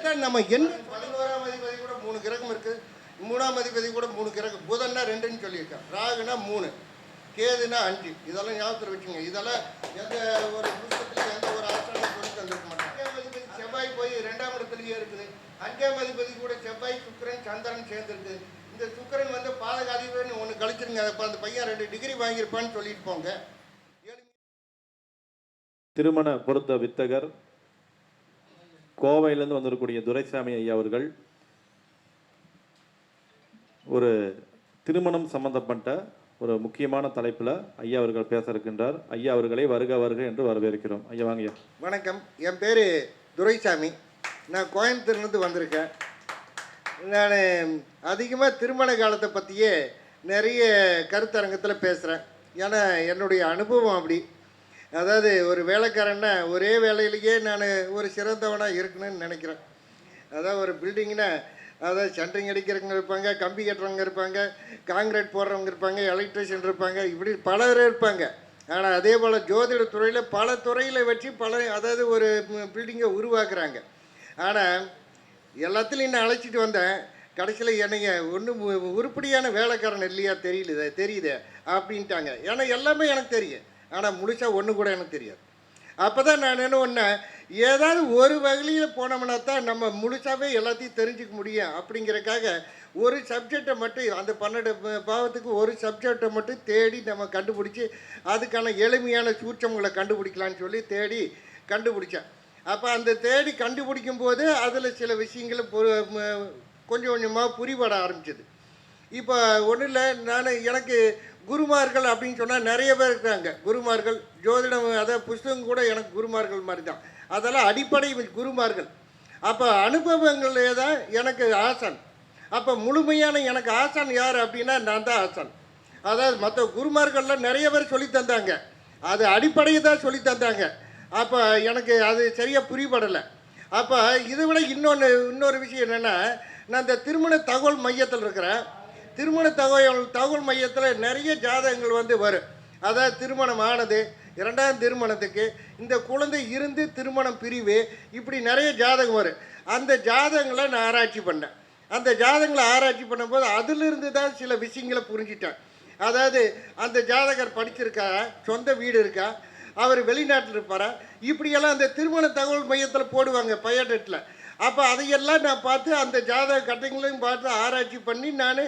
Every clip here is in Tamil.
இதைத்தான் நம்ம என்ன 11ஆம் அதிபதி கூட 3 கிரகம் இருக்குது, 3ஆம் அதிபதி கூட 3 கிரகம், புதன்னா 2ன்னு சொல்லியிருக்கேன், ராகுனா 3, கேதுனா 5. இதெல்லாம் ஞாபகத்தில் வச்சுங்க. இதெல்லாம் எந்த ஒரு புத்தகத்தில் எந்த ஒரு ஆசிரியரும் சொல்லி தந்திருக்க மாட்டாங்க. 5ஆம் அதிபதி செவ்வாய் போய் 2ஆம் இடத்துலயே இருக்குது. 5ஆம் அதிபதி கூட செவ்வாய், சுக்கிரன், சந்திரன் சேர்ந்துருக்கு. இந்த சுக்கிரன் வந்து பாதக அதிபதினு ஒன்று கழிச்சிருங்க. அதை அந்த பையன் 2 டிகிரி வாங்கியிருப்பான்னு சொல்லிட்டு போங்க. திருமண பொருத்த வித்தகர் கோவையிலேருந்து வந்திருக்கக்கூடிய துரைசாமி ஐயா அவர்கள் ஒரு திருமணம் சம்பந்தப்பட்ட ஒரு முக்கியமான தலைப்பில் ஐயா அவர்கள் பேச இருக்கின்றார். ஐயா அவர்களை வருக வருக என்று வரவேற்கிறோம். ஐயா வாங்க ஐயா. வணக்கம். என் பேர் துரைசாமி. நான் கோயம்புத்தூர்லேருந்து வந்திருக்கேன். நான் அதிகமாக திருமண காலத்தை பற்றியே நிறைய கருத்தரங்கத்தில் பேசுகிறேன். ஏன்னா என்னுடைய அனுபவம் அப்படி. அதாவது ஒரு வேலைக்காரன்னா ஒரே வேலையிலேயே நான் ஒரு சிறந்தவனாக இருக்கணும்னு நினைக்கிறேன். அதாவது ஒரு பில்டிங்னா அதாவது சென்ட்ரிங் அடிக்கிறவங்க இருப்பாங்க, கம்பி கட்டுறவங்க இருப்பாங்க, காங்கிரீட் போடுறவங்க இருப்பாங்க, எலக்ட்ரிஷியன் இருப்பாங்க, இப்படி பலர் இருப்பாங்க. ஆனால் அதே போல் ஜோதிட துறையில் பல துறையில் வச்சு அதாவது ஒரு பில்டிங்கை உருவாக்குறாங்க. ஆனால் எல்லாத்துலேயும் நான் அழைச்சிட்டு வந்தேன். கடைசியில் என்னைய ஒன்றும் உருப்படியான வேலைக்காரன் இல்லையா தெரியுது அப்படின்ட்டாங்க. ஏன்னா எல்லாமே எனக்கு தெரியும், ஆனால் முழுசாக ஒன்று கூட எனக்கு தெரியாது. அப்போ தான் நான் என்ன பண்ணேன், ஏதாவது ஒரு வகையில் போனோம்னா தான் நம்ம முழுசாகவே எல்லாத்தையும் தெரிஞ்சுக்க முடியும். அப்படிங்கிறக்காக ஒரு சப்ஜெக்டை மட்டும், அந்த 12 பாவத்துக்கு ஒரு சப்ஜெக்டை மட்டும் தேடி நம்ம கண்டுபிடிச்சி அதுக்கான எளிமையான சூட்சங்களை கண்டுபிடிக்கலான்னு சொல்லி தேடி கண்டுபிடிச்சேன். அப்போ அந்த தேடி கண்டுபிடிக்கும் போது அதில் சில விஷயங்கள் கொஞ்சம் கொஞ்சமாக புரிபட ஆரம்பிச்சது. இப்போ ஒன்றும் இல்லை, எனக்கு குருமார்கள் அப்படின்னு சொன்னால் நிறைய பேர் இருக்காங்க. குருமார்கள் ஜோதிடம், அதாவது புஸ்தகம் கூட எனக்கு குருமார்கள் மாதிரி தான். அதெல்லாம் அடிப்படை குருமார்கள். அப்போ அனுபவங்களே தான் எனக்கு ஆசான். அப்போ முழுமையான எனக்கு ஆசான் யார் அப்படின்னா நான் தான் ஆசான். அதாவது மற்ற குருமார்கள்லாம் நிறைய பேர் சொல்லி தந்தாங்க, அது அடிப்படையை தான் சொல்லி தந்தாங்க. அப்போ எனக்கு அது சரியாக புரியப்படலை. அப்போ இதை விட இன்னொரு விஷயம் என்னென்னா, நான் இந்த திருமண தகவல் மையத்தில் இருக்கிறேன். திருமண தகவல் மையத்தில் நிறைய ஜாதகங்கள் வரும். அதாவது திருமணம் ஆனது, 2ஆம் திருமணத்துக்கு, இந்த குழந்தை இருந்து திருமணம் பிரிவு, இப்படி நிறைய ஜாதகம் வரும். அந்த ஜாதகங்களை நான் ஆராய்ச்சி பண்ணேன். அந்த ஜாதகங்களை ஆராய்ச்சி பண்ணும்போது அதிலிருந்து தான் சில விஷயங்களை புரிஞ்சிட்டேன். அதாவது அந்த ஜாதகர் படிச்சிருக்கா, சொந்த வீடு இருக்கா, அவர் வெளிநாட்டில் இருப்பாரா, இப்படியெல்லாம் அந்த திருமண தகவல் மையத்தில் போடுவாங்க பயோடேட்டில். அப்போ அதையெல்லாம் நான் பார்த்து அந்த ஜாதக கட்டைங்களையும் பார்த்து ஆராய்ச்சி பண்ணி நான்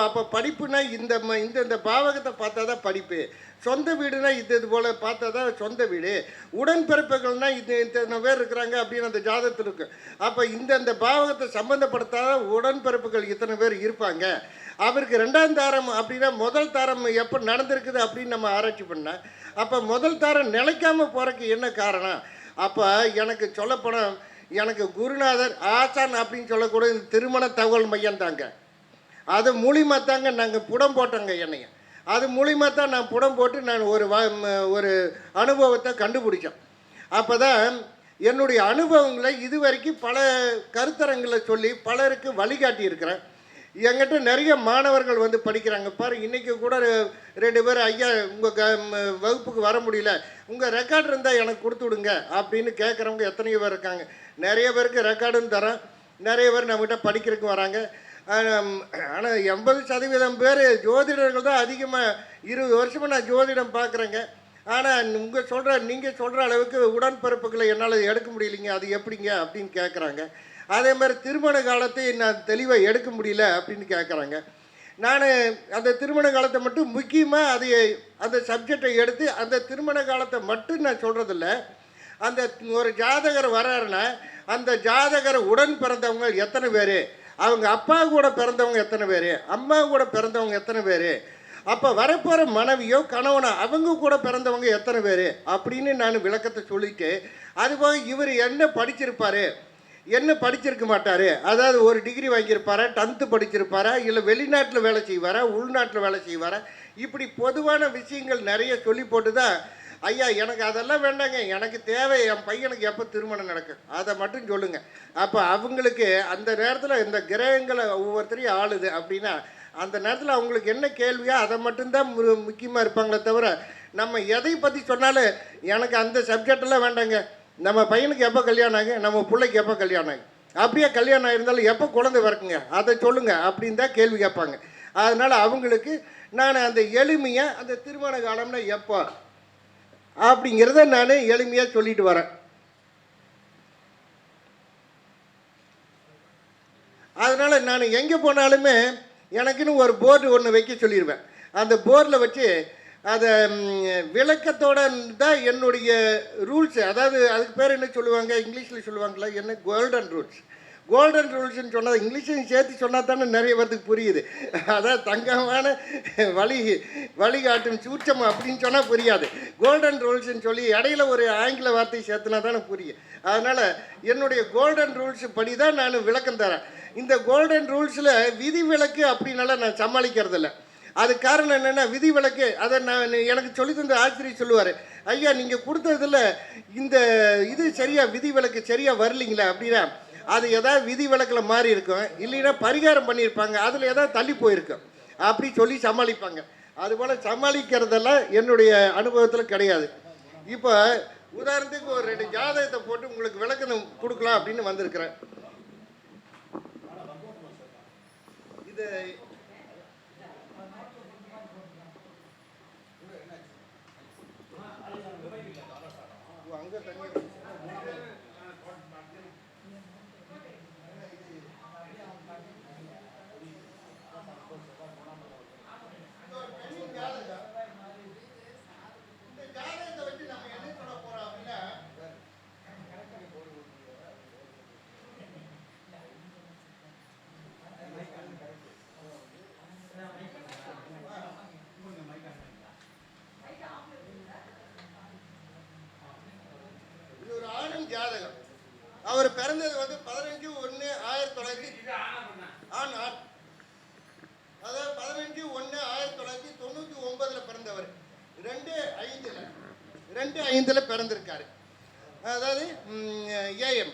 அப்போ படிப்புனா இந்த பாவகத்தை பார்த்தா தான் படிப்பு, சொந்த வீடுனா இது போல் பார்த்தா தான் சொந்த வீடு, உடன்பிறப்புகள்னால் இத்தனை பேர் இருக்கிறாங்க அப்படின்னு அந்த ஜாதகத்தில் இருக்குது. அப்போ இந்த பாவகத்தை சம்மந்தப்படுத்தாத உடன்பிறப்புகள் இத்தனை பேர் இருப்பாங்க. அவருக்கு 2ஆம் தாரம் அப்படின்னா முதல் தாரம் எப்போ நடந்திருக்குது அப்படின்னு நம்ம ஆராய்ச்சி பண்ணேன். அப்போ முதல் தாரம் நிலைக்காமல் போகிறதுக்கு என்ன காரணம்? அப்போ எனக்கு சொல்லப்போனால் எனக்கு குருநாதர் ஆசான் அப்படின்னு சொல்லக்கூடிய இந்த திருமண தகவல் மையம் தாங்க. அது மூலியமாக தாங்க நாங்கள் புடம் போட்டோங்க என்னைய. அது மூலியமாக தான் நான் புடம் போட்டு நான் ஒரு அனுபவத்தை கண்டுபிடிச்சேன். அப்போ தான் என்னுடைய அனுபவங்களை இதுவரைக்கும் பல கருத்தரங்களை சொல்லி பலருக்கு வழிகாட்டி இருக்கிறேன். என்கிட்ட நிறைய மாணவர்கள் படிக்கிறாங்க. பாரு, இன்றைக்கி கூட 2 பேர், ஐயா உங்கள் வகுப்புக்கு வர முடியல, உங்கள் ரெக்கார்டு இருந்தால் எனக்கு கொடுத்து விடுங்க அப்படின்னு கேட்குறவங்க எத்தனையோ பேர் இருக்காங்க. நிறைய பேருக்கு ரெக்கார்டும் தரேன். நிறைய பேர் நம்மகிட்ட படிக்கிறதுக்கு வராங்க. ஆனால் 80% பேர் ஜோதிடர்கள் தான் அதிகமாக. 20 வருஷமாக நான் ஜோதிடம் பார்க்குறேங்க. ஆனால் நீங்கள் சொல்கிற அளவுக்கு உடன்பிறப்புகளை என்னால் எடுக்க முடியலைங்க, அது எப்படிங்க அப்படின்னு கேட்குறாங்க. அதே மாதிரி திருமண காலத்தை நான் தெளிவாக எடுக்க முடியல அப்படின்னு கேட்குறாங்க. நான் அந்த திருமண காலத்தை மட்டும் முக்கியமாக அந்த சப்ஜெக்டை எடுத்து அந்த திருமண காலத்தை மட்டும் நான் சொல்கிறதில்ல. அந்த ஒரு ஜாதகர் வர்றாருன்னா அந்த ஜாதகர் உடன் பிறந்தவங்க எத்தனை பேர், அவங்க அப்பா கூட பிறந்தவங்க எத்தனை பேர், அம்மா கூட பிறந்தவங்க எத்தனை பேர், அப்போ வரப்போகிற மனைவியோ கணவனோ அவங்க கூட பிறந்தவங்க எத்தனை பேர் அப்படின்னு நான் விளக்கத்தை சொல்லிவிட்டு, அதுபோக இவர் என்ன படிச்சிருப்பார், என்ன படிச்சிருக்க மாட்டார், அதாவது ஒரு டிகிரி வாங்கியிருப்பாரா, 10th படிச்சிருப்பாரா, இல்லை வெளிநாட்டில் வேலை செய்வாரா, உள்நாட்டில் வேலை செய்வாரா, இப்படி பொதுவான விஷயங்கள் நிறைய சொல்லி போட்டு தான், ஐயா எனக்கு அதெல்லாம் வேண்டாங்க, எனக்கு தேவை என் பையனுக்கு எப்போ திருமணம் நடக்கும் அதை மட்டும் சொல்லுங்கள். அப்போ அவங்களுக்கு அந்த நேரத்தில் இந்த கிரகங்களை ஒவ்வொருத்தரையும் ஆளுது அப்படின்னா அந்த நேரத்தில் அவங்களுக்கு என்ன கேள்வியோ அதை மட்டும்தான் முக்கியமாக இருப்பாங்களே தவிர, நம்ம எதை பற்றி சொன்னாலும் எனக்கு அந்த சப்ஜெக்டெல்லாம் வேண்டாங்க, நம்ம பையனுக்கு எப்போ கல்யாணம் ஆகும், நம்ம பிள்ளைக்கு எப்போ கல்யாணம் ஆகும், அப்படியே கல்யாணம் ஆயிருந்தாலும் எப்போ குழந்தை பிறக்குங்க அதை சொல்லுங்கள் அப்படின்னு தான் கேள்வி கேட்பாங்க. அதனால் அவங்களுக்கு நான் அந்த எளிமையாக அந்த திருமண காலம்னா எப்போ அப்படிங்கிறத நான் எளிமையாக சொல்லிட்டு வரேன். அதனால் நான் எங்கே போனாலுமே எனக்குன்னு ஒரு போர்டு ஒன்று வைக்க சொல்லிடுவேன். அந்த போர்டில் வச்சு அதை விளக்கத்தோட தான் என்னுடைய ரூல்ஸு, அதாவது அதுக்கு பேர் என்ன சொல்லுவாங்க, இங்கிலீஷில் சொல்லுவாங்களா என்ன, கோல்டன் ரூல்ஸ். கோல்டன் ரூல்ஸ்ன்னு சொன்னால் இங்கிலீஷையும் சேர்த்து சொன்னால் தானே நிறைய பேருக்கு புரியுது. அதான் தங்கமான வழிகாட்டும் சூட்சம் அப்படின்னு சொன்னால் புரியாது. கோல்டன் ரூல்ஸ்ன்னு சொல்லி இடையில ஒரு ஆங்கில வார்த்தை சேர்த்துனா தானே புரியும். அதனால் என்னுடைய கோல்டன் ரூல்ஸ் படி தான் நான் விளக்கம் தரேன். இந்த கோல்டன் ரூல்ஸில் விதிவிலக்கு அப்படின்னால நான் சமாளிக்கிறதில்ல. அது காரணம் என்னென்னா, விதிவிலக்கு அதை நான் எனக்கு சொல்லி தந்த ஆசிரியர் சொல்லுவார், ஐயா நீங்கள் கொடுத்ததில் இந்த இது சரியாக விதிவிலக்கு சரியாக வரலிங்களா அப்படின்னா அது எதாவது விதிவிலக்கில் மாறி இருக்கும், இல்லைன்னா பரிகாரம் பண்ணியிருப்பாங்க, அதில் எதாவது தள்ளி போயிருக்கும் அப்படி சொல்லி சமாளிப்பாங்க. அதுபோல் சமாளிக்கிறதெல்லாம் என்னுடைய அனுபவத்தில் கிடையாது. இப்போ உதாரணத்துக்கு ஒரு 2 ஜாதகத்தை போட்டு உங்களுக்கு விளக்கம் கொடுக்கலாம் அப்படின்னு வந்திருக்கிறேன். இது அங்கே தனியாக ஜாதகம். அவர் பிறந்தது 15/1/1900, ஆண் ஆண், அதாவது 15/1/1999 பிறந்தவர். 2/5 பிறந்திருக்காரு, அதாவது ஏஎம்.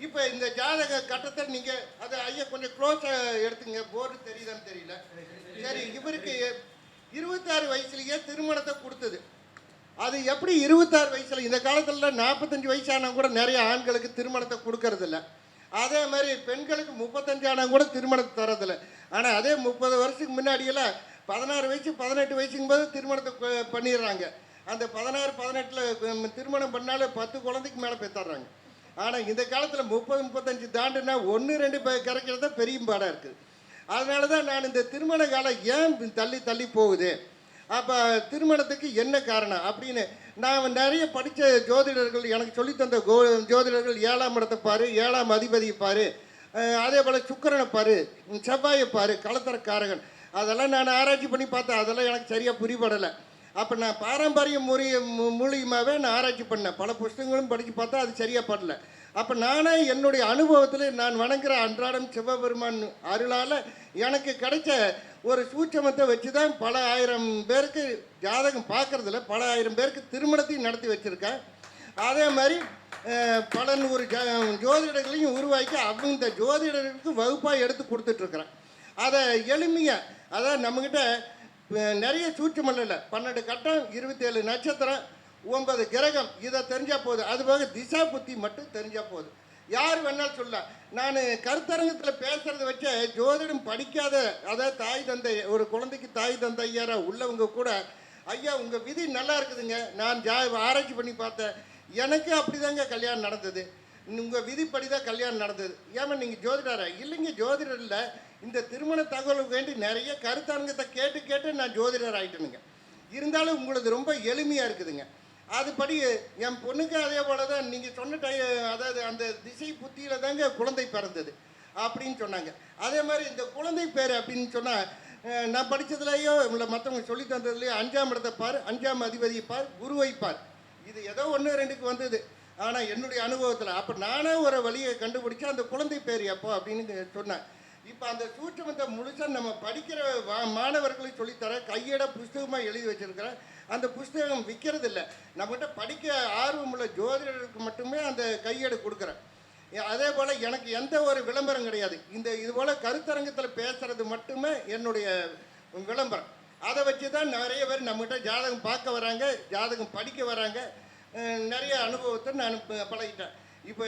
இப்போ இந்த ஜாதக கட்டத்தை நீங்கள் அதை ஐயா கொஞ்சம் க்ளோஸாக எடுத்துங்க, போர்டு தெரியுதான்னு தெரியல. சரி, இவருக்கு 26 வயசுலேயே திருமணத்தை கொடுத்தது. அது எப்படி 26 வயசில், இந்த காலத்தில் 45 வயசானவங்க கூட நிறைய ஆண்களுக்கு திருமணத்தை கொடுக்கறதில்ல. அதே மாதிரி பெண்களுக்கு 35 ஆனவங்க கூட திருமணத்தை தரதில்லை. ஆனால் அதே 30 வருஷத்துக்கு முன்னாடியெல்லாம் 16 வயசு 18 வயசுக்கும் போது திருமணத்தை பண்ணிடுறாங்க. அந்த 16 18 திருமணம் பண்ணாலும் 10 குழந்தைக்கு மேலே பெற்றுறாங்க. ஆனால் இந்த காலத்தில் 30 35 தாண்டுனா 1 2 கிடைக்கிறது தான் பெரிய பாடாக இருக்குது. அதனால தான் நான் இந்த திருமண காலம் ஏன் தள்ளி தள்ளி போகுது, அப்போ திருமணத்துக்கு என்ன காரணம் அப்படின்னு நான் நிறைய படித்த ஜோதிடர்கள் எனக்கு சொல்லித்தந்த ஜோதிடர்கள் 7ஆம் இடத்தை பாரு, 7ஆம் அதிபதியை பாரு, அதே போல் சுக்கிரனை பாரு, செவ்வாயை பாரு, களத்திரக்காரகன், அதெல்லாம் நான் ஆராய்ச்சி பண்ணி பார்த்தேன். அதெல்லாம் எனக்கு சரியாக புரிபடலை. அப்போ நான் பாரம்பரிய மூலியமாகவே நான் ஆராய்ச்சி பண்ணேன், பல புஸ்தகங்களும் படித்து பார்த்தா அது சரியாக படலை. அப்போ நானே என்னுடைய அனுபவத்தில் நான் வணங்குற அன்றாடம் சிவபெருமான் அருளால் எனக்கு கிடைச்ச ஒரு சூட்சமத்தை வச்சு தான் பல ஆயிரம் பேருக்கு ஜாதகம் பார்க்குறதில்ல, பல ஆயிரம் பேருக்கு திருமணத்தையும் நடத்தி வச்சுருக்கேன். அதே மாதிரி பல நூறு ஜோதிடர்களையும் உருவாக்கி அவங்க இந்த ஜோதிடர்களுக்கு வகுப்பாக எடுத்து கொடுத்துட்ருக்குறேன். அதை எளிமையாக, அதாவது நம்மக்கிட்ட நிறைய சூட்சம் இல்லை, 12 கட்டம், 27 நட்சத்திரம், 9 கிரகம், இதை தெரிஞ்சால் போதும். அதுபோக திசா புத்தி மட்டும் தெரிஞ்சால் போதும். யார் வேணாலும் சொல்ல. நான் கருத்தரங்கத்தில் பேசுகிறத வச்ச ஜோதிடம் படிக்காத, அதாவது தாய் தந்தை, ஒரு குழந்தைக்கு தாய் தந்தையாராக உள்ளவங்க கூட, ஐயா உங்கள் விதி நல்லா இருக்குதுங்க, நான் ஆராய்ச்சி பண்ணி பார்த்தேன், எனக்கு அப்படி தாங்க கல்யாணம் நடந்தது, உங்கள் விதிப்படி தான் கல்யாணம் நடந்தது. ஏமா நீங்கள் ஜோதிடரா? இல்லைங்க ஜோதிடர் இல்லை, இந்த திருமண தகவலுக்கு வேண்டி நிறைய கருத்தரங்கத்தை கேட்டு கேட்டு நான் ஜோதிடர் ஆகிட்டேனுங்க. இருந்தாலும் உங்களுக்கு ரொம்ப எளிமையாக இருக்குதுங்க. அதுபடி என் பொண்ணுக்கு அதே போல தான் நீங்கள் சொன்ன அதாவது அந்த திசை புத்தியில் தாங்க குழந்தை பிறந்தது அப்படின்னு சொன்னாங்க. அதே மாதிரி இந்த குழந்தை பேர் அப்படின்னு சொன்னால் நான் படித்ததுலேயோ இல்லை மற்றவங்க சொல்லி தந்ததுலேயோ 5ஆம் இடத்தை பார், 5ஆம் அதிபதியை பார், குருவை பார், இது ஏதோ 1 2க்கு வந்தது. ஆனால் என்னுடைய அனுபவத்தில் அப்போ நானே ஒரு வழியை கண்டுபிடிச்சி அந்த குழந்தை பேர் எப்போ அப்படின்னு சொன்னேன். இப்போ அந்த சூட்சமத்தை முழுசாக நம்ம படிக்கிற மாணவர்களுக்கு சொல்லித்தர கையட புஸ்தகமாக எழுதி வச்சுருக்கிறேன். அந்த புஸ்தகம் விற்கிறது இல்லை, நம்மகிட்ட படிக்க ஆர்வமுள்ள ஜோதிடருக்கு மட்டுமே அந்த கையேடு கொடுக்குறேன். அதே போல் எனக்கு எந்த ஒரு விளம்பரம் கிடையாது. இது போல் கருத்தரங்கத்தில் பேசுகிறது மட்டுமே என்னுடைய விளம்பரம். அதை வச்சு தான் நிறைய பேர் நம்மகிட்ட ஜாதகம் பார்க்க வராங்க, ஜாதகம் படிக்க வராங்க. நிறைய அனுபவத்தை நான் பழகிட்டேன். இப்போ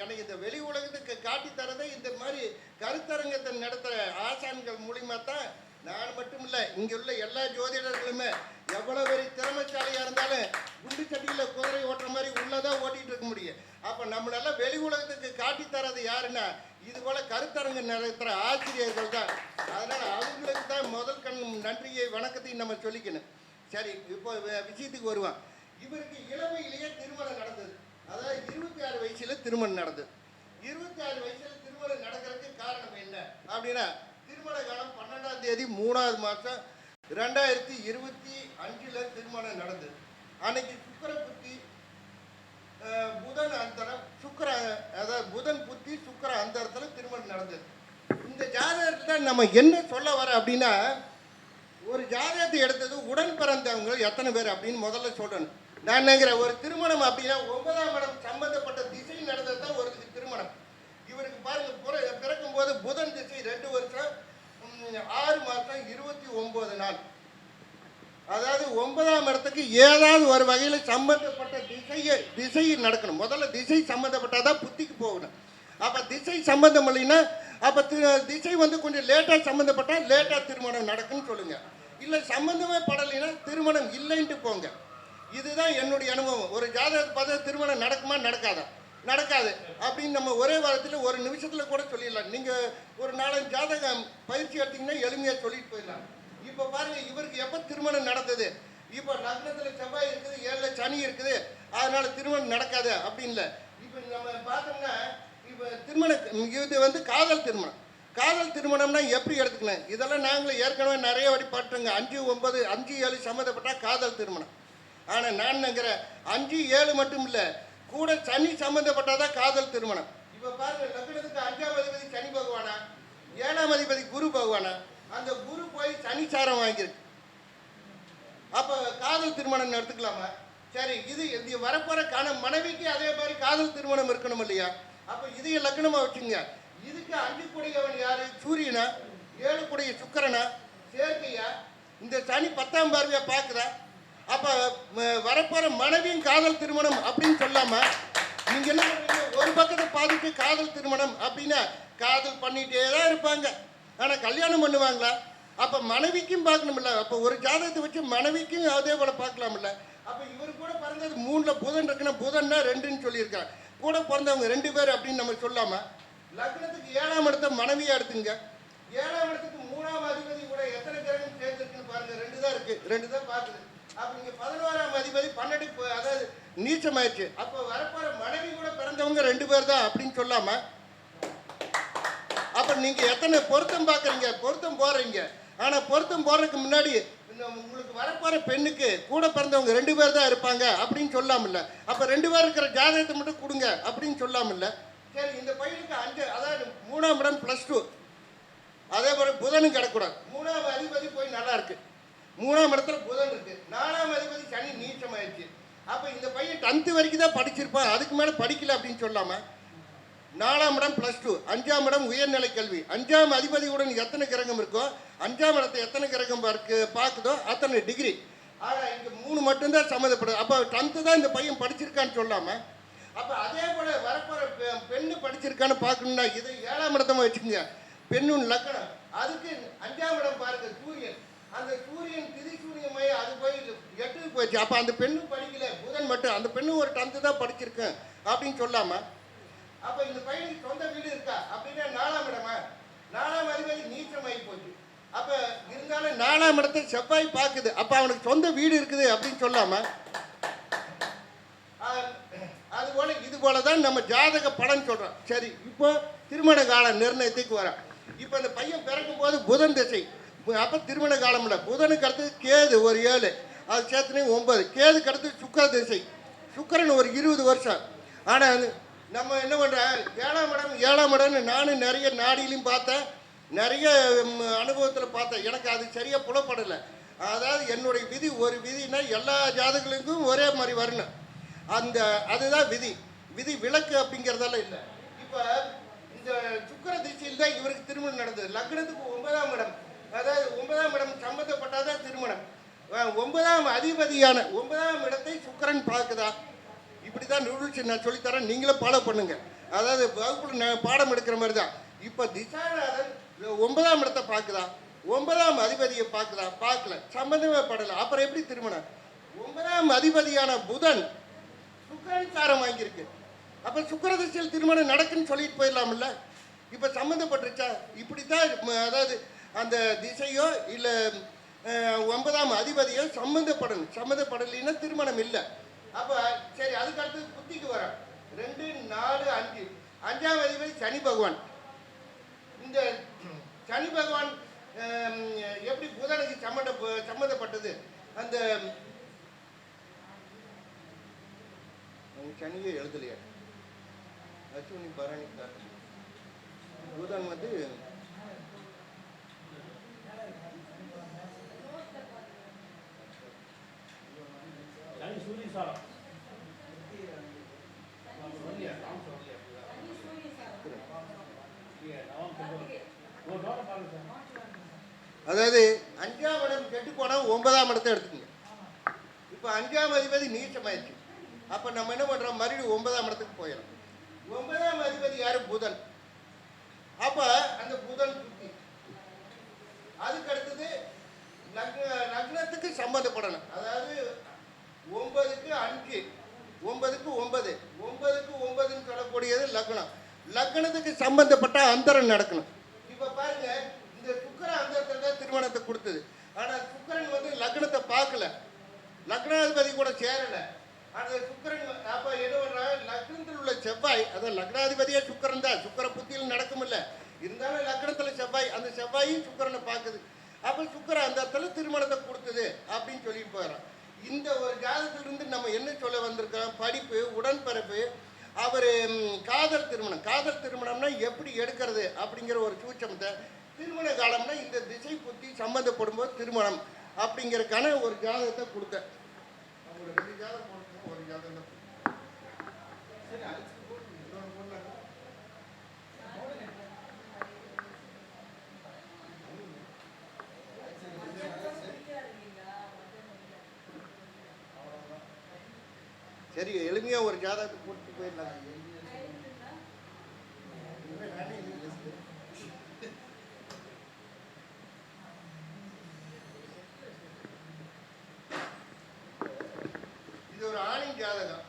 எனக்கு இந்த வெளி உலகத்துக்கு காட்டி தரதை இந்த மாதிரி கருத்தரங்கத்தை நடத்துகிற ஆசான்கள் மூலிமா தான் நான் மட்டும் இல்லை, இங்கே உள்ள எல்லா ஜோதிடர்களுமே எவ்வளோ பெரிய திறமைசாலியாக இருந்தாலும் குண்டு சட்டியில் குதிரை ஓட்டுற மாதிரி உள்ளதான் ஓட்டிகிட்டு இருக்க முடியும். அப்போ நம்மளெல்லாம் வெளி உலகத்துக்கு காட்டி தரது யாருன்னா இது போல கருத்தரங்கு நடத்துகிற ஆசிரியர்கள் தான். அதனால் அவங்களுக்கு தான் முதல் நன்றியை வணக்கத்தையும் நம்ம சொல்லிக்கணும். சரி, இப்போ விஷயத்துக்கு வருவான். இவருக்கு இளமையிலேயே திருமணம் நடந்தது. அதாவது 26 வயசுல திருமணம் நடந்தது. 26 வயசுல திருமணம் நடக்கிறதுக்கு காரணம் என்ன அப்படின்னா, திருமண காலம் 12ஆம் தேதி 3வது மாதம் 2025 திருமணம் நடந்தது. அன்னைக்கு சுக்கிர புத்தி புதன் அந்தரம் அதாவது புதன் புத்தி சுக்கிர அந்தரத்தில் திருமணம் நடந்தது. இந்த ஜாதகத்தில் நம்ம என்ன சொல்ல வர அப்படின்னா, ஒரு ஜாதகத்தை எடுத்தது உடன் பிறந்தவங்க எத்தனை பேர் அப்படின்னு முதல்ல சொல்லணும். நான் நினைக்கிறேன் ஒரு திருமணம் அப்படின்னா 9ஆம் இடம் சம்பந்தப்பட்ட திசை நடந்தது தான் ஒரு திருமணம். இவருக்கு பாருங்க, பிறக்கும் போது புதன் திசை 2 வருஷம் 6 மாதம் 29 நாள். அதாவது 9ஆம் இடத்துக்கு ஏதாவது ஒரு வகையில் சம்பந்தப்பட்ட திசை நடக்கணும். முதல்ல திசை சம்பந்தப்பட்டாதான் புத்திக்கு போகணும். அப்போ திசை சம்பந்தம் இல்லைன்னா அப்போ திசை கொஞ்சம் லேட்டாக சம்மந்தப்பட்டால் லேட்டாக திருமணம் நடக்குன்னு சொல்லுங்கள். இல்லை சம்மந்தமே படலைன்னா திருமணம் இல்லைன்ட்டு போங்க. இதுதான் என்னுடைய அனுபவம். ஒரு ஜாதகத்தை பார்த்தா திருமணம் நடக்குமா நடக்காதா? நடக்காது அப்படின்னு நம்ம ஒரே வாரத்தில் ஒரு நிமிஷத்தில் கூட சொல்லிடலாம். நீங்கள் ஒரு 4 ஜாதகம் பயிற்சி எடுத்தீங்கன்னா எளிமையாக சொல்லிட்டு போயிடலாம். இப்போ பாருங்கள், இவருக்கு எப்போ திருமணம் நடந்தது? இப்போ லக்னத்தில் செவ்வாய் இருக்குது, 7ல் சனி இருக்குது, அதனால் திருமணம் நடக்காது அப்படின்னு இல்லை. இப்போ நம்ம பார்த்தோம்னா இப்போ திருமணம் இது காதல் திருமணம். காதல் திருமணம்னா எப்படி எடுத்துக்கணும்? இதெல்லாம் நாங்களும் ஏற்கனவே நிறைய வாட்டி பாட்டுங்க. 5, 9, 5, 7 சம்மந்தப்பட்டால் காதல் திருமணம். ஆனால் நான் நினைக்கிறேன் 5, 7 மட்டும் இல்லை, கூட சனி சம்மந்தப்பட்டாதான் காதல் திருமணம். இப்போ பாருங்க, லக்னத்துக்கு 5ஆம் அதிபதி சனி பகவானா, 7ஆம் அதிபதி குரு பகவானா, அந்த குரு போய் சனிச்சாரம் வாங்கியிருக்கு. அப்போ காதல் திருமணம் எடுத்துக்கலாமா? சரி, இது வரப்போற மனைவிக்கு அதே மாதிரி காதல் திருமணம் இருக்கணும் இல்லையா? அப்போ இதைய லக்னமாக வச்சுங்க. இதுக்கு 5 கூடையவன் யாரு? சூரியனா? 7 கூடைய சுக்கிரனா? சேர்க்கையா? இந்த சனி 10ஆம் பார்வையா பார்க்குதா? அப்போ வரப்போற மனைவியும் காதல் திருமணம் அப்படின்னு சொல்லாம நீங்க என்ன பண்ணுறீங்க? ஒரு பக்கத்தை பார்த்துட்டு காதல் திருமணம் அப்படின்னா காதல் பண்ணிட்டே தான் இருப்பாங்க, ஆனால் கல்யாணம் பண்ணுவாங்களா? அப்போ மனைவிக்கும் பார்க்கணும்ல. அப்போ ஒரு ஜாதகத்தை வச்சு மனைவிக்கும் அதே போல பார்க்கலாம்ல. அப்போ இவர் கூட பிறந்தது 3ல் புதன் இருக்குன்னா புதன்னா 2ன்னு சொல்லியிருக்காங்க. கூட பிறந்தவங்க 2 பேர் அப்படின்னு நம்ம சொல்லாம லக்னத்துக்கு 7ஆம் இடத்த மனைவியா எடுத்துங்க. 7ஆம் இடத்துக்கு 3ஆம் அதிபதி கூட எத்தனை கிரகம் சேர்ந்துருக்குன்னு பாருங்க. 2 தான் இருக்கு, 2 தான் பார்க்குது. அப்போ இங்கே 11ஆம் அதிபதி 12 அதாவது நீச்சமாயிடுச்சு. அப்போ வரப்போற மனைவி கூட பிறந்தவங்க 2 பேர் தான் அப்படின்னு சொல்லாம அப்போ நீங்க எத்தனை பொருத்தம் பார்க்குறீங்க, பொருத்தம் போடுறீங்க. ஆனால் பொருத்தம் போடுறதுக்கு முன்னாடி உங்களுக்கு வரப்போற பெண்ணுக்கு கூட பிறந்தவங்க 2 பேர் தான் இருப்பாங்க அப்படின்னு சொல்லாமல்ல. அப்போ 2 பேர் இருக்கிற ஜாதகத்தை மட்டும் கொடுங்க அப்படின்னு சொல்லாமல்ல. சரி, இந்த பையனுக்கு 5 அதாவது 3ஆம் இடம் +2, அதே போல புதனும் கிடக்கூடாது. 3ஆம் அதிபதி போய் நல்லா இருக்கு, 3ஆம் இடத்துல புதன் இருக்கு, 4ஆம் அதிபதி சனி நீச்சமாயிடுச்சு. அப்போ இந்த பையன் 10th வரைக்கும் தான் படிச்சிருப்பான், அதுக்கு மேலே படிக்கல அப்படின்னு சொல்லாம 4ஆம் இடம் +2, 5ஆம் இடம் உயர்நிலை கல்வி, 5ஆம் அதிபதியுடன் எத்தனை கிரகம் இருக்கோ 5ஆம் இடத்தை எத்தனை கிரகம் பார்க்குதோ அத்தனை டிகிரி. ஆனால் இங்கே 3 மட்டும்தான் சம்மந்தப்படுது. அப்போ 10th தான் இந்த பையன் படிச்சிருக்கான்னு சொல்லாமல் அப்போ அதே போல் வரப்போகிற பெண்ணு படிச்சிருக்கான்னு பார்க்கணுன்னா இதை 7ஆம் இடத்தமாக வச்சுக்கோங்க. பெண்ணும் லக்கணம், அதுக்கு 5ஆம் இடம் பாருங்க சூரியன். அந்த சூரியன் திதி சூரியமாய் அது போய் 8க்கு போயிடுச்சு. அப்போ அந்த பெண்ணும் படிக்கல, புதன் மட்டும். அந்த பெண்ணும் ஒரு 10th தான் படிச்சிருக்கேன் அப்படின்னு சொல்லாமல் அப்போ இந்த பையனுக்கு சொந்த வீடு இருக்கா அப்படின்னா 4ஆம் இடமா? 4ஆம் அதிபதி நீச்சமாகி போச்சு. அப்போ இருந்தாலும் 4ஆம் இடத்தை செவ்வாய் பார்க்குது. அப்போ அவனுக்கு சொந்த வீடு இருக்குது அப்படின்னு சொல்லாம அதுபோல இது போல தான் நம்ம ஜாதக பலன் சொல்கிறோம். சரி, இப்போ திருமண கால நிர்ணயத்துக்கு வரோம். இப்போ இந்த பையன் பிறக்கும் போது புதன் திசை, அப்போ திருமண காலம் இல்லை. புதனுக்கு அடுத்து கேது ஒரு 7, அது சேர்த்துனே 9. கேதுக்கு அடுத்து சுக்கிர திசை, சுக்கிரன் ஒரு 20 வருஷம். ஆனால் நம்ம என்ன பண்ணுறோம், 7ஆம் இடம்னு நானும் நிறைய நாடியிலையும் பார்த்தேன், நிறைய அனுபவத்தில் பார்த்தேன். எனக்கு அது சரியாக புலப்படலை. அதாவது என்னுடைய விதி ஒரு விதினா எல்லா ஜாதகங்களுக்கும் ஒரே மாதிரி வரணும். அதுதான் விதி. விதி விளக்கு அப்படிங்கிறதெல்லாம் இல்லை. இப்போ இந்த சுக்கிர திசையில் தான் இவருக்கு திருமணம் நடந்தது. லக்னத்துக்கு 9ஆம் இடம், அதாவது 9ஆம் இடம் சம்மந்தப்பட்டாதான் திருமணம். 9ஆம் அதிபதியான 9ஆம் இடத்தை சுக்கிரன் பார்க்குதா? இப்படி இப்படி தான் ரூல்ஸ் நான் சொல்லித்தரேன், நீங்களும் ஃபாலோ பண்ணுங்க. அதாவது வகுப்புல நான் பாடம் எடுக்கிற மாதிரி தான். இப்போ திசாநாதன் 9ஆம் இடத்தை பார்க்குதா, 9ஆம் அதிபதியை பார்க்குதா, பார்க்கல, சம்மந்தமே படலை. அப்புறம் எப்படி திருமணம்? 9ஆம் அதிபதியான புதன் சுக்கிரன் சாரம் வாங்கியிருக்கு. அப்போ சுக்கிர திசையில் திருமணம் நடக்குன்னு சொல்லிட்டு போயிடலாம்ல. இப்போ சம்மந்தப்பட்டுருச்சா? இப்படி தான் அதாவது அந்த திசையோ இல்லை 9ஆம் அதிபதியோ சம்மந்தப்படணும். சம்மந்தப்படலைன்னா திருமணம் இல்லை. அப்போ சரி, அதுக்கு அடுத்து புத்திக்கு வர 2, 4, 5 5ஆம் அதிபதி சனி பகவான். இந்த சனி பகவான் எப்படி புதனுக்கு சம்மந்தப்பட்டது? அந்த சனியே எழுதலையா? அஸ்வினி பரணி புதன் வந்து அதாவது 5ஆம் இடம் கெட்டு போனா 9ஆம் இடத்தை எடுத்துக்கங்க. இப்போ 5ஆம் அதிபதி நீச்சமாயிடுச்சு. அப்போ நம்ம என்ன பண்ணுறோம்? மறுபடியும் 9ஆம் இடத்துக்கு போயிடும். 9ஆம் அதிபதி யாரு? புதன். அப்போ அந்த புதன் புத்தி. அதுக்கு அடுத்தது லக்னத்துக்கு சம்மந்தப்படணும். அதாவது 9க்கு 5, 9க்கு 9, 9க்கு 9ன்னு சொல்லக்கூடியது லக்னம். லக்னத்துக்கு சம்பந்தப்பட்ட அந்தரம் நடக்கணும். இப்போ பாருங்க, இந்த சுக்கிர அந்தரத்தில் தான் திருமணத்தை கொடுத்தது. ஆனால் சுக்கிரன் வந்து லக்னத்தை பார்க்கல, லக்னாதிபதி கூட சேரலை. அந்த சுக்கிரன் அப்போ என்ன பண்ணுறாங்க? லக்னத்தில் உள்ள செவ்வாய், அதான் லக்னாதிபதியே சுக்கிரன் தான், சுக்கிர புத்தியில் நடக்கும் இல்லை, இருந்தாலும் லக்னத்தில் செவ்வாய், அந்த செவ்வாயும் சுக்கிரனை பார்க்குது. அப்போ சுக்கிர அந்த இடத்துல திருமணத்தை கொடுத்தது அப்படின்னு சொல்லிட்டு போயிடறோம். இந்த ஒரு ஜாதகத்திலிருந்து நம்ம என்ன சொல்ல வந்திருக்கோம்? படிப்பு, உடன்பிறப்பு, அவர் காதல் திருமணம். காதல் திருமணம்னா எப்படி எடுக்கிறது அப்படிங்கிற ஒரு சூட்சமத்தை, திருமண காலம்னா இந்த திசை புத்தி சம்மந்தப்படும் போது திருமணம் அப்படிங்கிறதுக்கான ஒரு ஜாதகத்தை கொடுத்த. ஒரு 2 ஜாதகம் கொடுத்தோம், ஒரு ஜாதகம் தான். சரி, எளிமையாக ஒரு ஜாதகத்தை போட்டு போயிடலாம். இது ஒரு ஆணின் ஜாதகம்.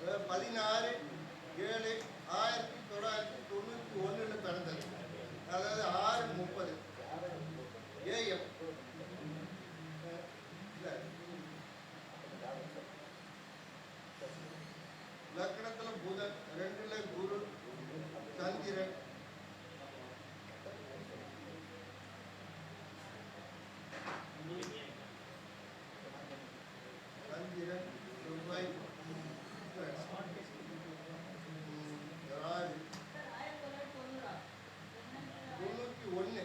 அதாவது 16/7/1991 பிறந்தது. அதாவது 6:30 AM. லக்னத்துல புதன், 2ல குரு, சந்திரன், செவ்வாய், ராகு. 91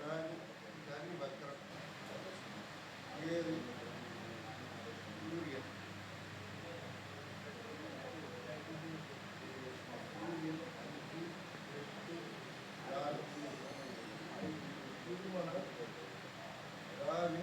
ராகு, சனி வக்ரம், 7 சூரியன், சூரியன் 5, 8, 4 திருமணம், ராகு,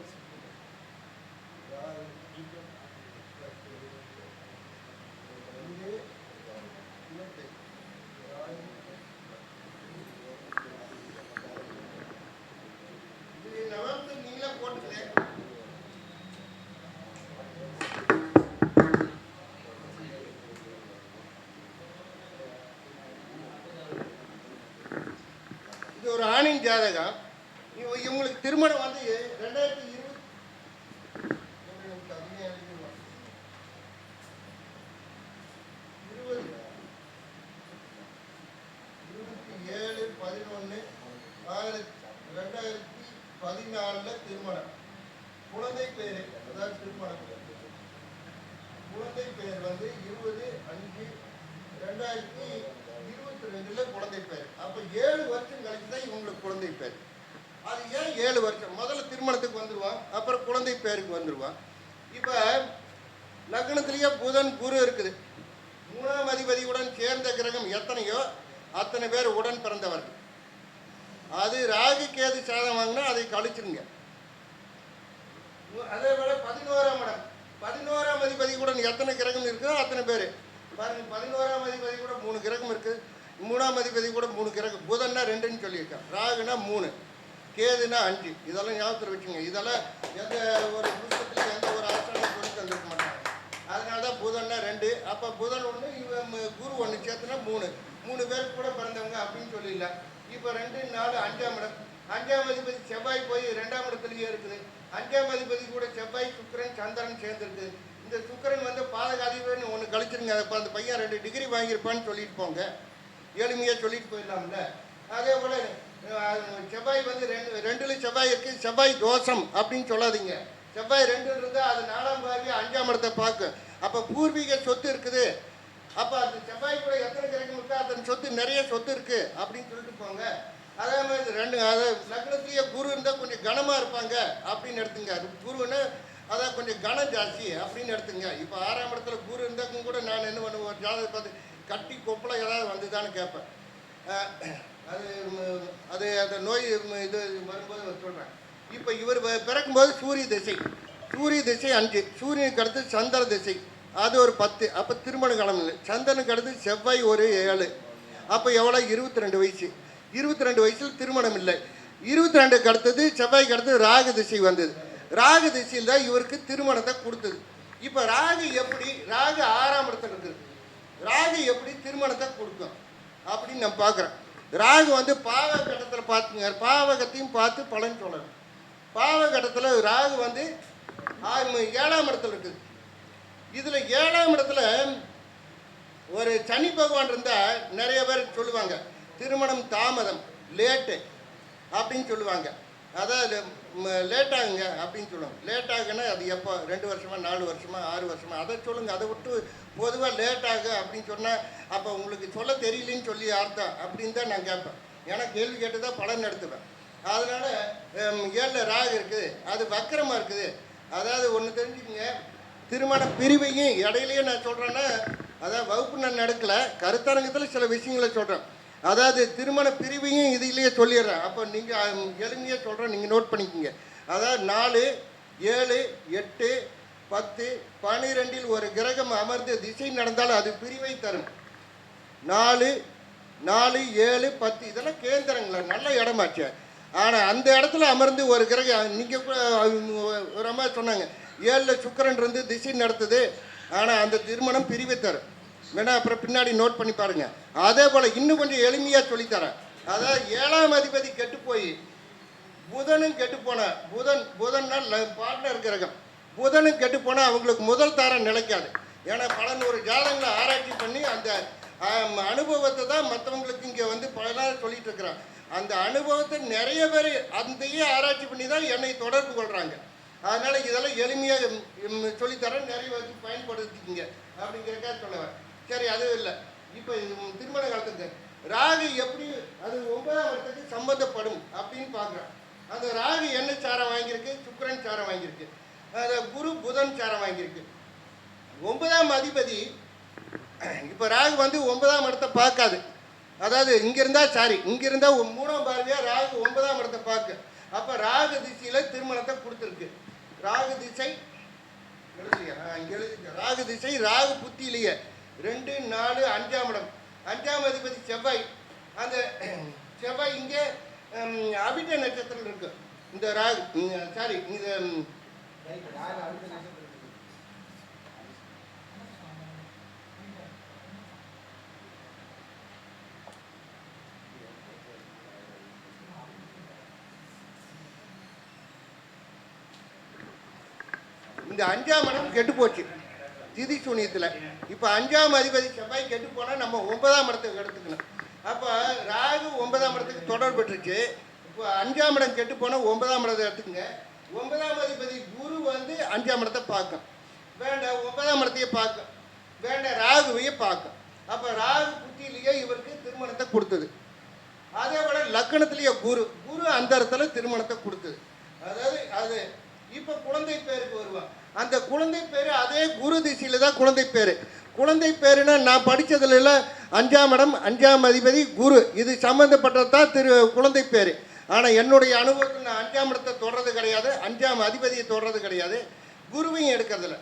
இது ஒரு ஆணின் ஜாதகம். இவங்களுக்கு திருமணம் வந்து 2020 27/11/2014 திருமணம். குழந்தை பேர், அதாவது திருமணம், குழந்தை பேர் வந்து 20/5/2022 குழந்தை பேர். அப்போ 7 வருஷம் கழிச்சு தான் இவங்களுக்கு குழந்தை பேர். அது ஏன் 7 வருஷம்? முதல்ல திருமணத்துக்கு வந்துடுவான், அப்புறம் குழந்தை பேருக்கு வந்துடுவான். இப்போ லக்னத்திலேயே புதன் குரு இருக்குது. 3ஆம் அதிபதியுடன் சேர்ந்த கிரகம் எத்தனையோ அத்தனை பேர் உடன் பிறந்தவர்கள். அது ராகு கேது சாதம் வாங்கினா அதை கழிச்சிருங்க. அதே போல 11ஆம் இடம், 11ஆம் அதிபதியுடன் எத்தனை கிரகம் இருக்குதோ அத்தனை பேர் பாருங்க. 11ஆம் அதிபதி கூட 3 கிரகம் இருக்குது. 3ஆம் அதிபதி கூட 3 கிரகம். புதன்னா 2ன்னு சொல்லியிருக்கேன், ராகுனா 3, கேதுனா 5. இதெல்லாம் ஞாபகத்தில் வச்சுங்க. இதெல்லாம் எந்த ஒரு புத்தகத்தில் எந்த ஒரு அரசாங்கம் சொல்லி தந்துருக்க மாட்டாங்க. அதனால தான் புதன்னா 2. அப்போ புதன் 1, இவன் குரு 1 சேர்த்துனா 3 பேருக்கு கூட பிறந்தவங்க அப்படின்னு சொல்லிடலாம். இப்போ 2, 4, 5ஆம் இடம். 5ஆம் அதிபதி செவ்வாய் போய் 2ஆம் இடத்துலயே இருக்குது. 5ஆம் அதிபதி கூட செவ்வாய், சுக்கிரன், சந்திரன் சேர்ந்துருக்கு. இந்த சுக்கிரன் வந்து பாதகாதிபதினு ஒன்று கழிச்சிருங்க. அப்போ அந்த பையன் 2 டிகிரி வாங்கியிருப்பான்னு சொல்லிட்டு போங்க, எளிமையாக சொல்லிட்டு போயிடலாம்ல. அதே போல் செவ்வாய் வந்து 2ல் செவ்வாய் இருக்குது, செவ்வாய் தோஷம் அப்படின்னு சொல்லாதீங்க. செவ்வாய் 2 இருந்தால் அது 4ஆம் பார்வையாக 5ஆம் இடத்தை பார்க்கும். அப்போ பூர்வீக சொத்து இருக்குது. அப்போ அந்த செவ்வாய் கூட எத்தனை கிரகம் இருக்கோ அத்தனை சொத்து, நிறைய சொத்து இருக்குது அப்படின்னு சொல்லிட்டு போங்க. அதே மாதிரி 2 அதை லக்னத்திலேயே குரு இருந்தால் கொஞ்சம் கனமாக இருப்பாங்க அப்படின்னு எடுத்துங்க. குருன்னு அதான் கொஞ்சம் கனம் ஜாஸ்தி அப்படின்னு எடுத்துங்க. இப்போ 6ஆம் இடத்துல குரு இருந்தாக்கும் கூட நான் என்ன பண்ணுவேன், ஒரு ஜாதகத்தை பார்த்து கட்டி கொப்பளம் ஏதாவது வந்துதான்னு கேட்பேன். அது அந்த நோய் இது வரும்போது சொல்கிறேன். இப்போ இவர் பிறக்கும்போது சூரிய திசை 5, சூரியனுக்கு அடுத்து சந்திர திசை அது ஒரு 10. அப்போ திருமண காலம் இல்லை. சந்திரனுக்கு அடுத்து செவ்வாய் ஒரு 7. அப்போ எவ்வளோ, 22 வயசு. 22 வயசில் திருமணம் இல்லை. 22க்கு அடுத்தது செவ்வாய்க்கு அடுத்தது ராகு திசை வந்தது. ராகு திசையில் தான் இவருக்கு திருமணத்தை கொடுத்தது. இப்போ ராகு 6ஆம் இடத்துல இருக்குது. ராகு எப்படி திருமணத்தை கொடுக்கும் அப்படின்னு நம்ம பார்க்குறோம். ராகு வந்து பாவகட்டத்தில் பார்த்துங்க, பாவகத்தையும் பார்த்து பலன் சொல்லணும். பாவகட்டத்தில் ராகு வந்து 7ஆம் இடத்துல இருக்குது. இதில் 7ஆம் இடத்துல ஒரு சனி பகவான் இருந்தால் நிறைய பேர் சொல்லுவாங்க திருமணம் தாமதம், லேட்டு அப்படின்னு சொல்லுவாங்க. அதாவது லேட்டாகுங்க அப்படின்னு சொல்லுவாங்க. லேட்டாகுன்னா அது எப்போ, 2 வருஷமா, 4 வருஷமா, 6 வருஷமா, அதை சொல்லுங்கள். அதை விட்டு பொதுவாக லேட்டாகு அப்படின்னு சொன்னால் அப்போ உங்களுக்கு சொல்ல தெரியலன்னு சொல்லி அர்த்தம் அப்படின்னு தான் நான் கேட்பேன். எனக்கு கேள்வி கேட்டு தான் பலன் எடுத்துப்பேன். அதனால் 7ல் ராகு இருக்குது, அது வக்கரமாக இருக்குது. அதாவது ஒன்று தெரிஞ்சுக்கங்க, திருமண பிரிவையும் இடையிலேயே நான் சொல்கிறேன்னா, அதாவது வகுப்பு நான் நடக்கலை, கருத்தரங்கத்தில் சில விஷயங்களை சொல்கிறேன். அதாவது திருமண பிரிவையும் இதிலேயே சொல்லிடுறேன். அப்போ நீங்கள் எளிமையாக சொல்கிறேன், நீங்கள் நோட் பண்ணிக்கோங்க. அதாவது 4, 7, 8, 10, 12இல் ஒரு கிரகம் அமர்ந்து திசை நடந்தாலும் அது பிரிவை தரும். 4, 7, 10 இதெல்லாம் கேந்திரங்களா, நல்ல இடமாச்சு. ஆனால் அந்த இடத்துல அமர்ந்து ஒரு கிரகம், நீங்கள் கூட ஒரு அம்மா சொன்னாங்க 7ல் சுக்கிரன் இருந்து திசை நடத்துது, ஆனால் அந்த திருமணம் பிரிவை தரும். வேணா அப்புறம் பின்னாடி நோட் பண்ணி பாருங்க. அதே போல் இன்னும் கொஞ்சம் எளிமையாக சொல்லித்தரேன். அதாவது 7ஆம் அதிபதி கெட்டு போய் புதனும் கெட்டு போன, புதன்னா பார்ட்னர் கிரகம், புதனும் கெட்டு போனால் அவங்களுக்கு முதல் தாரம் நிலைக்காது. ஏன்னா ஒரு ஜாதகங்களை ஆராய்ச்சி பண்ணி அந்த அனுபவத்தை தான் மற்றவங்களுக்கு இங்கே வந்து பலனாக சொல்லிட்டு இருக்கிறான். அந்த அனுபவத்தை நிறைய பேர் அந்தையே ஆராய்ச்சி பண்ணி தான் என்னை தொடர்பு கொள்கிறாங்க. அதனால் இதெல்லாம் எளிமையாக சொல்லித்தரேன், நிறைய வச்சு பயன்படுத்திக்கிங்க அப்படிங்கிறக்காக சொல்லுவேன். சரி, அதுவும் இல்லை. இப்போ திருமண காலத்துக்கு ராகு எப்படி அது 9ஆம் இடத்துக்கு சம்மந்தப்படும் அப்படின்னு பார்க்குறேன். அந்த ராகு என்ன சாரம் வாங்கியிருக்கு, சுக்கிரன் சாரம் வாங்கியிருக்கு, அந்த குரு புதன் சாரம் வாங்கியிருக்கு. 9ஆம் அதிபதி இப்போ ராகு வந்து 9ஆம் இடத்தை பார்க்காது. அதாவது இங்கே இருந்தால் 3ஆம் பார்வையாக ராகு 9ஆம் இடத்தை பார்க்க. அப்போ ராகு திசையில் திருமணத்தை கொடுத்துருக்கு. ராகு திசை ராகு திசை ராகு புத்தியிலேயே 2, 4, 5ஆம் இடம். 5ஆம் அதிபதி செவ்வாய். அந்த செவ்வாய் இங்கே அபிட்ட நட்சத்திரம் இருக்கு. இந்த ராகு இந்த இந்த 5ஆம் இடம் கெட்டு போச்சு திதி சூனியத்தில். இப்போ 5ஆம் அதிபதி செவ்வாய் கெட்டு போனால் நம்ம 9ஆம் இடத்துக்கு எடுத்துக்கணும். அப்போ ராகு 9ஆம் இடத்துக்கு தொடர்பு பெற்றுச்சு. இப்போ 5ஆம் இடம் கெட்டு போனால் 9ஆம் இடத்தை எடுத்துக்கங்க. 9ஆம் அதிபதி குரு வந்து 5ஆம் இடத்தை பார்க்கும். வேண்டாம் 9ஆம் இடத்தையே பார்க்கும், வேண்டாம் ராகுவையே பார்க்கும். அப்போ ராகு புத்தியிலேயே இவருக்கு திருமணத்தை கொடுத்தது. அதே போல் லக்கணத்திலேயே குரு அந்த இடத்துல திருமணத்தை கொடுத்தது. அதாவது அது இப்போ குழந்தை பேருக்கு வருவான். அந்த குழந்தை பேர் அதே குரு திசையில் தான் குழந்தை பேர். குழந்தை பேருன்னா நான் படித்ததுல எல்லாம் 5ஆம் இடம் 5ஆம் அதிபதி குரு, இது சம்மந்தப்பட்டது தான் குழந்தை பேர். ஆனால் என்னுடைய அனுபவத்தில் நான் 5ஆம் இடத்தை தொடர்றது கிடையாது, 5ஆம் அதிபதியை தொடர்றது கிடையாது, குருவையும் எடுக்கிறதில்ல.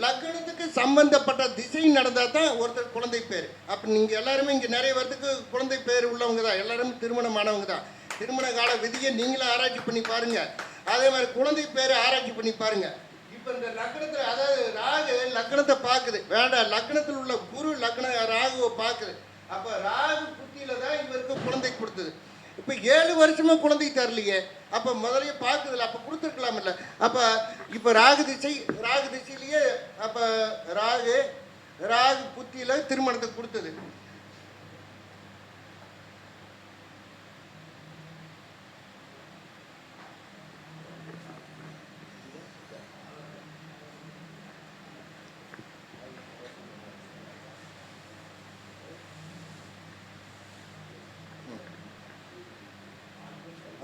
லக்னத்துக்கு சம்பந்தப்பட்ட திசை நடந்தால் தான் ஒருத்தர் குழந்தை பேர். அப்போ நீங்கள் எல்லாருமே இங்கே நிறைய பேர்த்துக்கு குழந்தை பேர் உள்ளவங்க தான், எல்லாருமே திருமணமானவங்க தான். திருமண கால விதியை நீங்களும் ஆராய்ச்சி பண்ணி பாருங்கள். அதே மாதிரி குழந்தை பேரை ஆராய்ச்சி பண்ணி பாருங்கள். இப்போ இந்த லக்னத்தில், அதாவது ராகு லக்னத்தை பார்க்குது, வேண்டாம் லக்னத்தில் உள்ள குரு ராகுவை பார்க்குது. அப்போ ராகு புத்தியில் தான் இவருக்கு குழந்தை கொடுத்தது. இப்போ 7 வருஷமா குழந்தை தரலையே, அப்போ முதலையே பார்க்குதில்ல, அப்போ கொடுத்துருக்கலாம் இல்லை. அப்போ இப்போ ராகு திசையிலேயே அப்போ ராகு புத்தியில் திருமணத்தை கொடுத்தது.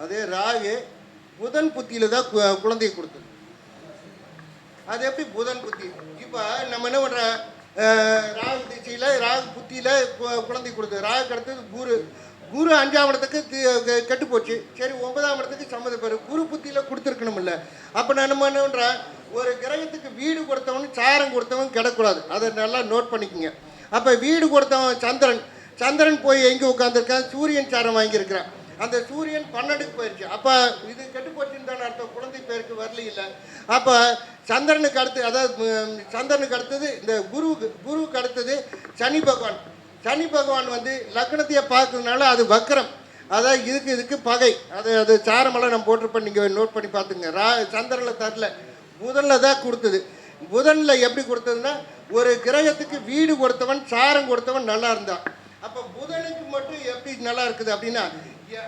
அதே ராகு புதன் புத்தியில் தான் குழந்தையை கொடுத்தது. அது எப்படி புதன் புத்தி? இப்போ நம்ம என்ன பண்ணுற, ராகு திசையில் ராகு புத்தியில் குழந்தை கொடுத்தது. ராகு அடுத்தது குரு 5ஆம் இடத்துக்கு கெட்டு போச்சு. சரி 9ஆம் இடத்துக்கு சம்மந்த பேர் குரு புத்தியில் கொடுத்துருக்கணும் இல்லை. அப்போ நான் நம்ம என்ன பண்ணுறேன், ஒரு கிரகத்துக்கு வீடு கொடுத்தவன் சாரம் கொடுத்தவன் கிடக்கூடாது, அதை நல்லா நோட் பண்ணிக்கோங்க. அப்போ வீடு கொடுத்தவன் சந்திரன் போய் எங்கே உட்காந்துருக்கான், சூரியன் சாரம் வாங்கியிருக்கிறான். அந்த சூரியன் 12க்கு போயிடுச்சு. அப்போ இது கெட்டு போச்சுன்னு தானே அர்த்தம், குழந்தை பேருக்கு வரல இல்லை. அப்போ சந்திரனுக்கு அடுத்து, அதாவது சந்திரனுக்கு அடுத்தது இந்த குருவுக்கு அடுத்தது சனி பகவான் வந்து லக்னத்தையே பார்க்கறதுனால அது வக்கரம், அதாவது இதுக்கு பகை. அது சாரமெல்லாம் நம்ம போட்டிருப்பேன், நீங்கள் நோட் பண்ணி பார்த்துங்க. சந்திரனில் தரல, புதனில் தான் கொடுத்தது. புதனில் எப்படி கொடுத்ததுன்னா, ஒரு கிரகத்துக்கு வீடு கொடுத்தவன் சாரம் கொடுத்தவன் நல்லா இருந்தான். அப்போ புதனுக்கு மட்டும் எப்படி நல்லா இருக்குது அப்படின்னா,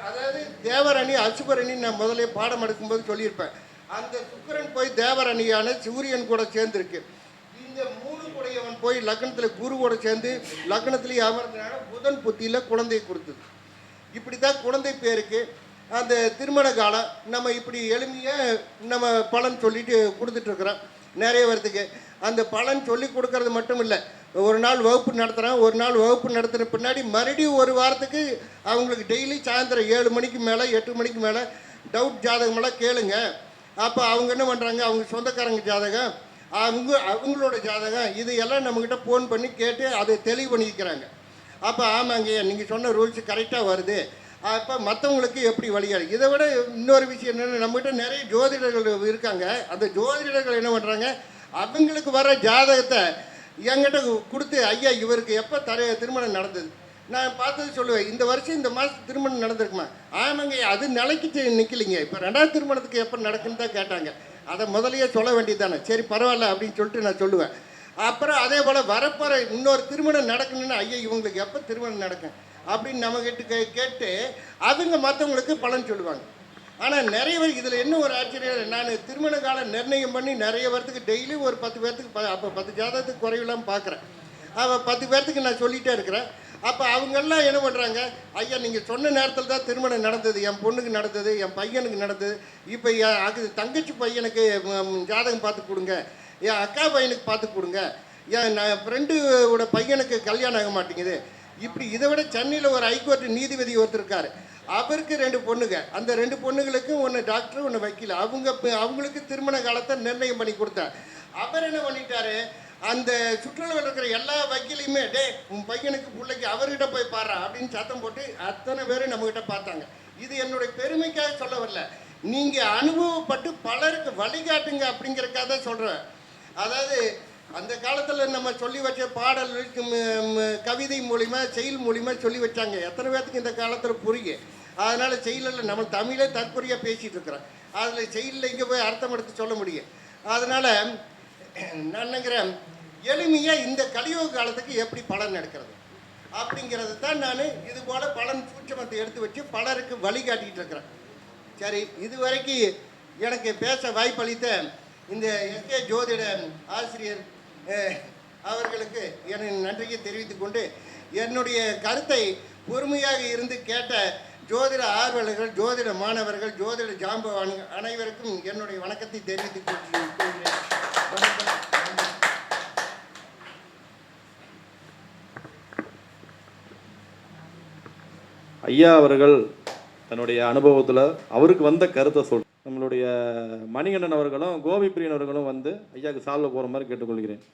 அதாவது தேவரணி அசுபரணி நான் முதலே பாடம் எடுக்கும்போது சொல்லியிருப்பேன். அந்த சுக்கிரன் போய் தேவரணியான சூரியன் கூட சேர்ந்துருக்கு. இந்த 3 கூடையவன் போய் லக்னத்தில் குருவோட சேர்ந்து லக்னத்திலேயே அமர்ந்தனால புதன் புத்தியில் குழந்தை கொடுத்தது. இப்படி தான் குழந்தை பேருக்கு அந்த திருமண காலம் நம்ம இப்படி எளிமையாக நம்ம பலன் சொல்லிட்டு கொடுத்துட்ருக்குறோம் நிறைய பேர்த்துக்கு. அந்த பலன் சொல்லி கொடுக்கறது மட்டும் இல்லை, ஒரு நாள் வகுப்பு நடத்துகிறோம், ஒரு நாள் வகுப்பு நடத்துகிற பின்னாடி மறுபடியும் ஒரு வாரத்துக்கு அவங்களுக்கு டெய்லி சாயந்தரம் 7 மணிக்கு மேலே 8 மணிக்கு மேலே டவுட் ஜாதகமெல்லாம் கேளுங்க. அப்போ அவங்க என்ன பண்ணுறாங்க, அவங்க சொந்தக்காரங்க ஜாதகம், அவங்களோட ஜாதகம், இது எல்லாம் நம்மக்கிட்ட ஃபோன் பண்ணி கேட்டு அதை தெளிவு பண்ணிக்கிறாங்க. அப்போ ஆமாங்க நீங்கள் சொன்ன ரூல்ஸ் கரெக்டாக வருது. அப்போ மற்றவங்களுக்கு எப்படி வழியாது. இதை விட இன்னொரு விஷயம் என்னென்னா, நம்மகிட்ட நிறைய ஜோதிடர்கள் இருக்காங்க. அந்த ஜோதிடர்கள் என்ன பண்ணுறாங்க, அவங்களுக்கு வர ஜாதகத்தை என்கிட்ட கொடுத்து, ஐயா இவருக்கு எப்போ திருமணம் நடந்தது நான் பார்த்தது சொல்லுவேன், இந்த வருஷம் இந்த மாதம் திருமணம் நடந்திருக்குமா, ஆமாங்க அது நிலைக்கு நிற்கலிங்க, இப்போ 2வது திருமணத்துக்கு எப்போ நடக்குன்னு தான் கேட்டாங்க. அதை முதலையே சொல்ல வேண்டியது தானே, சரி பரவாயில்ல அப்படின்னு சொல்லிட்டு நான் சொல்லுவேன். அப்புறம் அதே போல் வரப்போகிற இன்னொரு திருமணம் நடக்கணும்னா, ஐயா இவங்களுக்கு எப்போ திருமணம் நடக்கும் அப்படின்னு நம்மகிட்ட கேட்டு அவங்க மற்றவங்களுக்கு பலன் சொல்லுவாங்க. ஆனால் நிறைய பேர் இதில் என்ன ஒரு ஆச்சரியம், நான் திருமண காலம் நிர்ணயம் பண்ணி நிறைய பேர்த்துக்கு டெய்லி ஒரு 10 பேர்த்துக்கு அப்போ 10 ஜாதகத்துக்கு குறைவில்லாமல் பார்க்குறேன். அவள் 10 பேர்த்துக்கு நான் சொல்லிகிட்டே இருக்கிறேன். அப்போ அவங்கெல்லாம் என்ன பண்ணுறாங்க, ஐயா நீங்கள் சொன்ன நேரத்தில் தான் திருமணம் நடந்தது, என் பொண்ணுக்கு நடந்தது, என் பையனுக்கு நடந்தது, இப்போ அது தங்கச்சி பையனுக்கு ஜாதகம் பார்த்து கொடுங்க, என் அக்கா பையனுக்கு பார்த்து கொடுங்க, என் ஃப்ரெண்டோட பையனுக்கு கல்யாணம் ஆக மாட்டேங்குது. இப்படி இதை விட சென்னையில் ஒரு ஹைகோர்ட் நீதிபதி ஒருத்தர் இருக்கார், அவருக்கு 2 பொண்ணுங்க, அந்த 2 பொண்ணுங்களுக்கும் ஒன்று டாக்டர் ஒன்று வக்கீல், அவங்களுக்கு திருமண காலத்தை நிர்ணயம் பண்ணி கொடுத்தார். அவர் என்ன பண்ணிட்டாரு, அந்த சுற்றுலாவில் இருக்கிற எல்லா வக்கீலையுமே உன் பையனுக்கு பிள்ளைக்கு அவர்கிட்ட போய் பாடுறா அப்படின்னு சத்தம் போட்டு அத்தனை பேரும் நம்மகிட்ட பார்த்தாங்க. இது என்னுடைய பெருமைக்காக சொல்ல வரல, நீங்கள் அனுபவப்பட்டு பலருக்கு வழிகாட்டுங்க அப்படிங்கிறக்காக தான் சொல்கிறேன். அதாவது அந்த காலத்தில் நம்ம சொல்லி வச்ச பாடல் கவிதை மூலிமா செயல் மூலிமா சொல்லி வச்சாங்க, எத்தனை பேர்த்துக்கு இந்த காலத்தில் புரியும். அதனால் செயலில் நம்ம தமிழே தற்கொலையாக பேசிகிட்டு இருக்கிறோம், அதில் செயலில் இங்கே போய் அர்த்தம் எடுத்து சொல்ல முடியும். அதனால் நான் நினைக்கிறேன், எளிமையாக இந்த கலியுக காலத்துக்கு எப்படி பலன் எடுக்கிறது அப்படிங்கிறது தான் நான் இது போல் பலன் சூட்சமத்தை எடுத்து வச்சு பலருக்கு வழிகாட்டிகிட்டு இருக்கிறேன். சரி, இதுவரைக்கும் எனக்கு பேச வாய்ப்பளித்த இந்த எஸ்கே ஜோதிட ஆசிரியர் அவர்களுக்கு என் நன்றியை தெரிவித்துக் கொண்டு, என்னுடைய கருத்தை பொறுமையாக இருந்து கேட்ட ஜோதிட ஆர்வலர்கள், ஜோதிட மாணவர்கள், ஜோதிட ஜாம்பவான் அனைவருக்கும் என்னுடைய வணக்கத்தை தெரிவித்துக் கொள்கிறேன். வணக்கம். ஐயா அவர்கள் தன்னுடைய அனுபவத்தில் அவருக்கு வந்த கருத்தை சொல். நம்மளுடைய மணிகண்டன் அவர்களும் கோபி பிரியன் அவர்களும் வந்து ஐயாவுக்கு சால்வ போகிற மாதிரி கேட்டுக்கொள்கிறேன்.